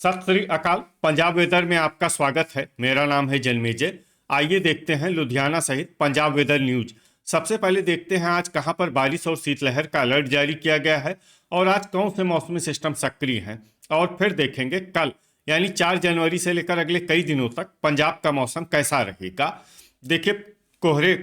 सत श्री अकाल। पंजाब वेदर में आपका स्वागत है। मेरा नाम है जन्मेजय। आइए देखते हैं लुधियाना सहित पंजाब वेदर न्यूज। सबसे पहले देखते हैं आज कहां पर बारिश और शीतलहर का अलर्ट जारी किया गया है और आज कौन से मौसमी सिस्टम सक्रिय हैं। और फिर देखेंगे कल यानी 4 जनवरी से लेकर अगले कई दिनों तक पंजाब का मौसम कैसा रहेगा। देखिए, कोहरे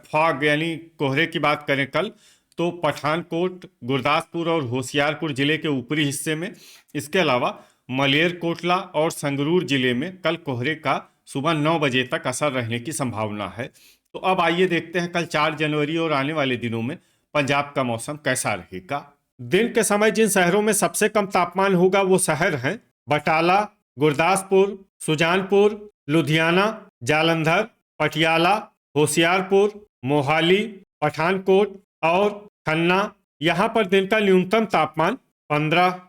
फॉग यानी कोहरे की बात करें कल तो पठानकोट, गुरदासपुर और होशियारपुर जिले के ऊपरी हिस्से में, इसके अलावा मलेरकोटला और संगरूर जिले में कल कोहरे का सुबह 9 बजे तक असर रहने की संभावना है। तो अब आइए देखते हैं कल 4 जनवरी और आने वाले दिनों में पंजाब का मौसम कैसा रहेगा। दिन के समय जिन शहरों में सबसे कम तापमान होगा वो शहर हैं बटाला, गुरदासपुर, सुजानपुर, लुधियाना, जालंधर, पटियाला, होशियारपुर, मोहाली, पठानकोट और खन्ना। यहाँ पर दिन का न्यूनतम तापमान 15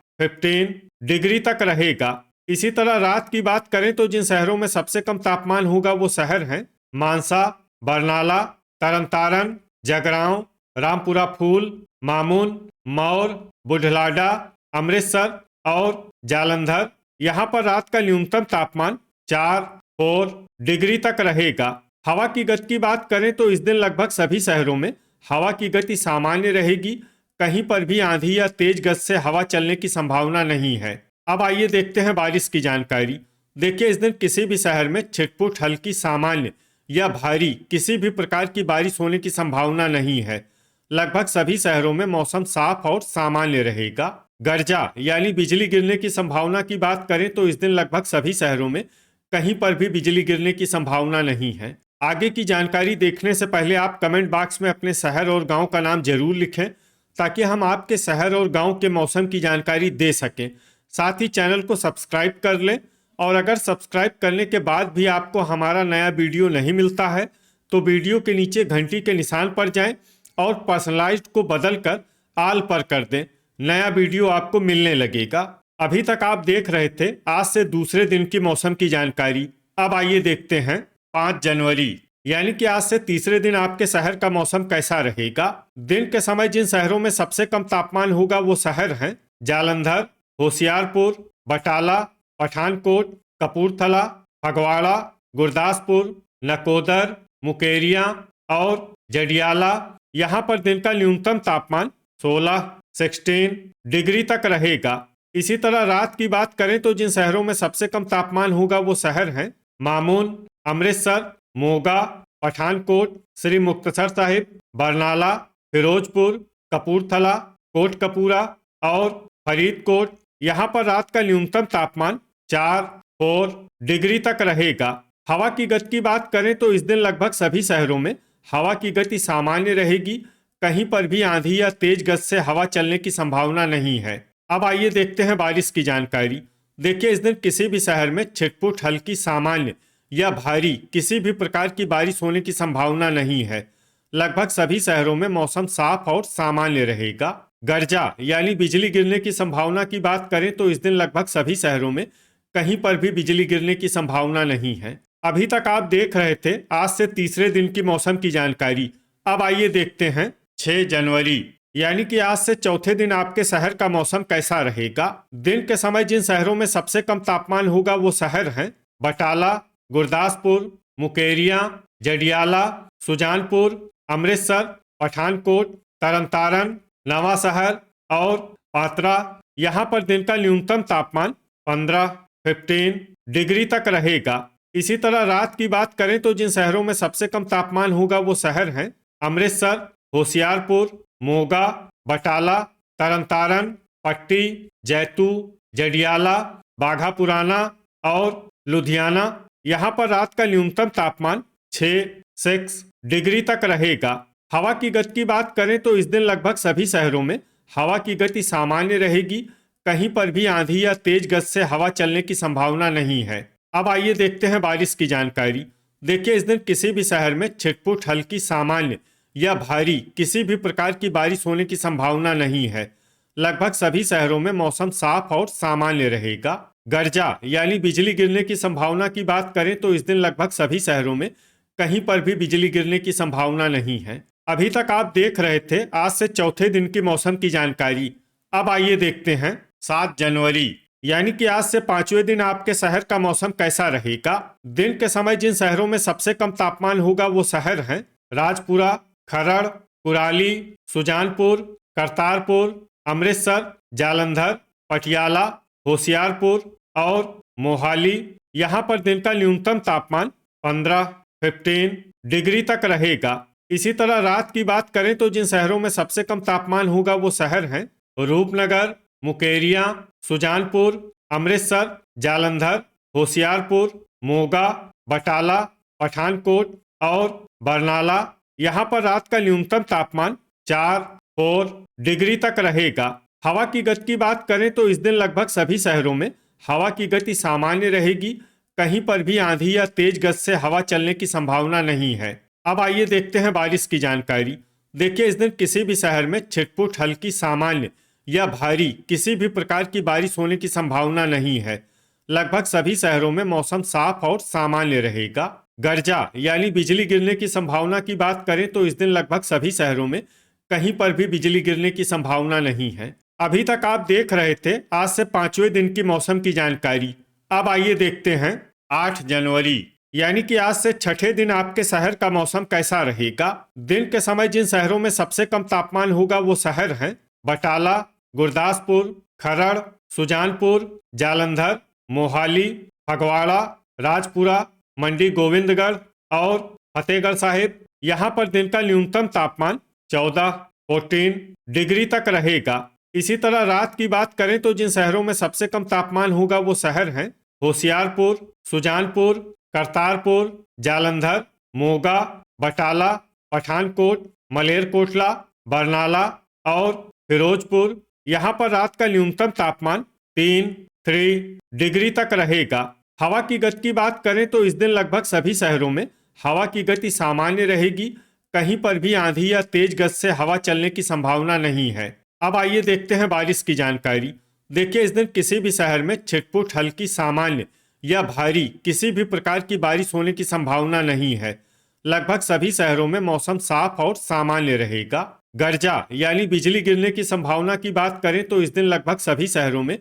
डिग्री तक रहेगा। इसी तरह रात की बात करें तो जिन शहरों में सबसे कम तापमान होगा वो शहर हैं मानसा, बरनाला, तरनतारन, जगरांव, रामपुरा फूल, मामून, मौर, बुढ़लाडा, अमृतसर और जालंधर। यहाँ पर रात का न्यूनतम तापमान 4 डिग्री तक रहेगा। हवा की गति की बात करें तो इस दिन लगभग सभी शहरों में हवा की गति सामान्य रहेगी। कहीं पर भी आंधी या तेज गति से हवा चलने की संभावना नहीं है। अब आइए देखते हैं बारिश की जानकारी। देखिए, इस दिन किसी भी शहर में छिटपुट हल्की सामान्य या भारी किसी भी प्रकार की बारिश होने की संभावना नहीं है। लगभग सभी शहरों में मौसम साफ और सामान्य रहेगा। गर्जा यानी बिजली गिरने की संभावना की बात करें तो इस दिन लगभग सभी शहरों में कहीं पर भी बिजली गिरने की संभावना नहीं है। आगे की जानकारी देखने से पहले आप कमेंट बॉक्स में अपने शहर और गांव का नाम जरूर लिखें ताकि हम आपके शहर और गांव के मौसम की जानकारी दे सकें। साथ ही चैनल को सब्सक्राइब कर लें और अगर सब्सक्राइब करने के बाद भी आपको हमारा नया वीडियो नहीं मिलता है तो वीडियो के नीचे घंटी के निशान पर जाएं और पर्सनलाइज्ड को बदल कर आल पर कर दें। नया वीडियो आपको मिलने लगेगा। अभी तक आप देख रहे थे आज से दूसरे दिन की मौसम की जानकारी। अब आइए देखते हैं 5 जनवरी यानी कि आज से तीसरे दिन आपके शहर का मौसम कैसा रहेगा। दिन के समय जिन शहरों में सबसे कम तापमान होगा वो शहर हैं जालंधर, होशियारपुर, बटाला, पठानकोट, कपूरथला, फगवाड़ा, गुरदासपुर, नकोदर, मुकेरिया और जडियाला। यहाँ पर दिन का न्यूनतम तापमान 16 डिग्री तक रहेगा। इसी तरह रात की बात करें तो जिन शहरों में सबसे कम तापमान होगा वो शहर हैं मामून, अमृतसर, मोगा, पठानकोट, श्री मुक्तसर साहिब, बरनाला, फिरोजपुर, कपूरथला, कोटकपूरा और फरीदकोट। यहाँ पर रात का न्यूनतम तापमान 4 डिग्री तक रहेगा। हवा की गति की बात करें तो इस दिन लगभग सभी शहरों में हवा की गति सामान्य रहेगी। कहीं पर भी आंधी या तेज गति से हवा चलने की संभावना नहीं है। अब आइए देखते हैं बारिश की जानकारी। देखिए, इस दिन किसी भी शहर में छिटपुट हल्की सामान्य या भारी किसी भी प्रकार की बारिश होने की संभावना नहीं है। लगभग सभी शहरों में मौसम साफ और सामान्य रहेगा। गर्जा यानी बिजली गिरने की संभावना की बात करें तो इस दिन लगभग सभी शहरों में कहीं पर भी बिजली गिरने की संभावना नहीं है। अभी तक आप देख रहे थे आज से तीसरे दिन की मौसम की जानकारी। अब आइए देखते हैं 6 जनवरी यानी कि आज से चौथे दिन आपके शहर का मौसम कैसा रहेगा। दिन के समय जिन शहरों में सबसे कम तापमान होगा वो शहर हैं बटाला, गुरदासपुर, मुकेरिया, जडियाला, सुजानपुर, अमृतसर, पठानकोट, तरनतारन, नवा शहर और पात्रा। यहाँ पर दिन का न्यूनतम तापमान 15 डिग्री तक रहेगा। इसी तरह रात की बात करें तो जिन शहरों में सबसे कम तापमान होगा वो शहर हैं अमृतसर, होशियारपुर, मोगा, बटाला, तरनतारन, पट्टी, जैतू, जडियाला, बाघा पुराना और लुधियाना। यहाँ पर रात का न्यूनतम तापमान 6 डिग्री तक रहेगा। हवा की गति की बात करें तो इस दिन लगभग सभी शहरों में हवा की गति सामान्य रहेगी। कहीं पर भी आंधी या तेज गति से हवा चलने की संभावना नहीं है। अब आइए देखते हैं बारिश की जानकारी। देखिए, इस दिन किसी भी शहर में छिटपुट हल्की सामान्य या भारी किसी भी प्रकार की बारिश होने की संभावना नहीं है। लगभग सभी शहरों में मौसम साफ और सामान्य रहेगा। गर्जा यानी बिजली गिरने की संभावना की बात करें तो इस दिन लगभग सभी शहरों में कहीं पर भी बिजली गिरने की संभावना नहीं है। अभी तक आप देख रहे थे आज से चौथे दिन की मौसम की जानकारी। अब आइए देखते हैं 7 जनवरी यानी कि आज से पांचवें दिन आपके शहर का मौसम कैसा रहेगा। दिन के समय जिन शहरों में सबसे कम तापमान होगा वो शहर हैं राजपुरा, खरड़, कुराली, सुजानपुर, करतारपुर, अमृतसर, जालंधर, पटियाला, होशियारपुर और मोहाली। यहाँ पर दिन का न्यूनतम तापमान 15 डिग्री तक रहेगा। इसी तरह रात की बात करें तो जिन शहरों में सबसे कम तापमान होगा वो शहर हैं रूपनगर, मुकेरियां, सुजानपुर, अमृतसर, जालंधर, होशियारपुर, मोगा, बटाला, पठानकोट और बरनाला। यहाँ पर रात का न्यूनतम तापमान 4 डिग्री तक रहेगा। हवा की गति की बात करें तो इस दिन लगभग सभी शहरों में हवा की गति सामान्य रहेगी। कहीं पर भी आंधी या तेज गति से हवा चलने की संभावना नहीं है। अब आइए देखते हैं बारिश की जानकारी। देखिए, इस दिन किसी भी शहर में छिटपुट हल्की सामान्य या भारी किसी भी प्रकार की बारिश होने की संभावना नहीं है। लगभग सभी शहरों में मौसम साफ और सामान्य रहेगा। गर्जा यानी बिजली गिरने की संभावना की बात करें तो इस दिन लगभग सभी शहरों में कहीं पर भी बिजली गिरने की संभावना नहीं है। अभी तक आप देख रहे थे आज से पांचवें दिन की मौसम की जानकारी। अब आइए देखते हैं 8 जनवरी यानी कि आज से छठे दिन आपके शहर का मौसम कैसा रहेगा। दिन के समय जिन शहरों में सबसे कम तापमान होगा वो शहर हैं बटाला, गुरदासपुर, खरड़, सुजानपुर, जालंधर, मोहाली, फगवाड़ा, राजपुरा, मंडी गोविंदगढ़ और फतेहगढ़ साहिब। यहाँ पर दिन का न्यूनतम तापमान 14 डिग्री तक रहेगा। इसी तरह रात की बात करें तो जिन शहरों में सबसे कम तापमान होगा वो शहर हैं होशियारपुर, सुजानपुर, करतारपुर, जालंधर, मोगा, बटाला, पठानकोट, मलेरकोटला, बरनाला और फिरोजपुर। यहाँ पर रात का न्यूनतम तापमान 3 डिग्री तक रहेगा। हवा की गति की बात करें तो इस दिन लगभग सभी शहरों में हवा की गति सामान्य रहेगी। कहीं पर भी आंधी या तेज गति से हवा चलने की संभावना नहीं है। अब आइए देखते हैं बारिश की जानकारी। देखिए, इस दिन किसी भी शहर में छिटपुट हल्की सामान्य या भारी किसी भी प्रकार की बारिश होने की संभावना नहीं है। लगभग सभी शहरों में मौसम साफ और सामान्य रहेगा। गर्जा यानी बिजली गिरने की संभावना की बात करें तो इस दिन लगभग सभी शहरों में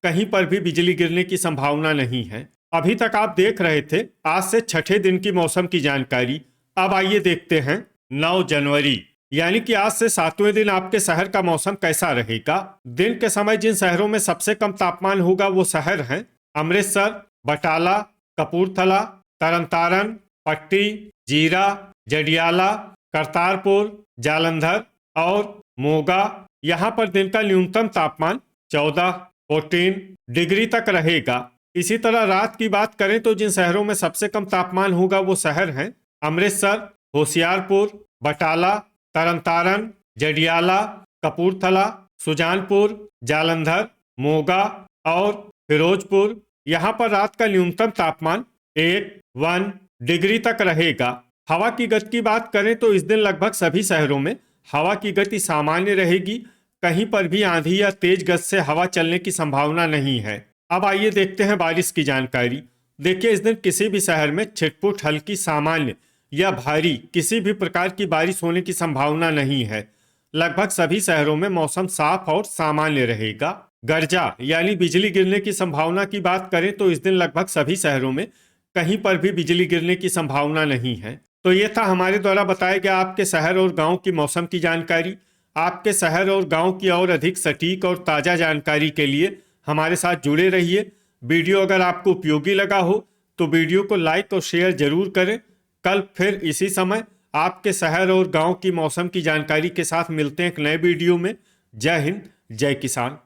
कहीं पर भी बिजली गिरने की संभावना नहीं है। अभी तक आप देख रहे थे आज से छठे दिन की मौसम की जानकारी। अब आइए देखते हैं 9 जनवरी यानी कि आज से सातवें दिन आपके शहर का मौसम कैसा रहेगा। दिन के समय जिन शहरों में सबसे कम तापमान होगा वो शहर हैं अमृतसर, बटाला, कपूरथला, तरनतारन, पट्टी, जीरा, जडियाला, करतारपुर, जालंधर और मोगा। यहाँ पर दिन का न्यूनतम तापमान 14 डिग्री तक रहेगा। इसी तरह रात की बात करें तो जिन शहरों में सबसे कम तापमान होगा वो शहर हैं अमृतसर, होशियारपुर, बटाला, तरनतारन, जडियाला, कपूरथला, सुजानपुर, जालंधर, मोगा और फिरोजपुर। यहाँ पर रात का न्यूनतम तापमान 1 डिग्री तक रहेगा। हवा की गति की बात करें तो इस दिन लगभग सभी शहरों में हवा की गति सामान्य रहेगी। कहीं पर भी आंधी या तेज गति से हवा चलने की संभावना नहीं है। अब आइए देखते हैं बारिश की जानकारी। देखिए, इस दिन किसी भी शहर में छिटपुट हल्की सामान्य या भारी किसी भी प्रकार की बारिश होने की संभावना नहीं है। लगभग सभी शहरों में मौसम साफ और सामान्य रहेगा। गर्जा यानी बिजली गिरने की संभावना की बात करें तो इस दिन लगभग सभी शहरों में कहीं पर भी बिजली गिरने की संभावना नहीं है। तो ये था हमारे द्वारा बताया गया आपके शहर और गांव की मौसम की जानकारी। आपके शहर और गांव की और अधिक सटीक और ताज़ा जानकारी के लिए हमारे साथ जुड़े रहिए। वीडियो अगर आपको उपयोगी लगा हो तो वीडियो को लाइक और शेयर जरूर करें। कल फिर इसी समय आपके शहर और गांव की मौसम की जानकारी के साथ मिलते हैं एक नए वीडियो में। जय हिंद, जय किसान।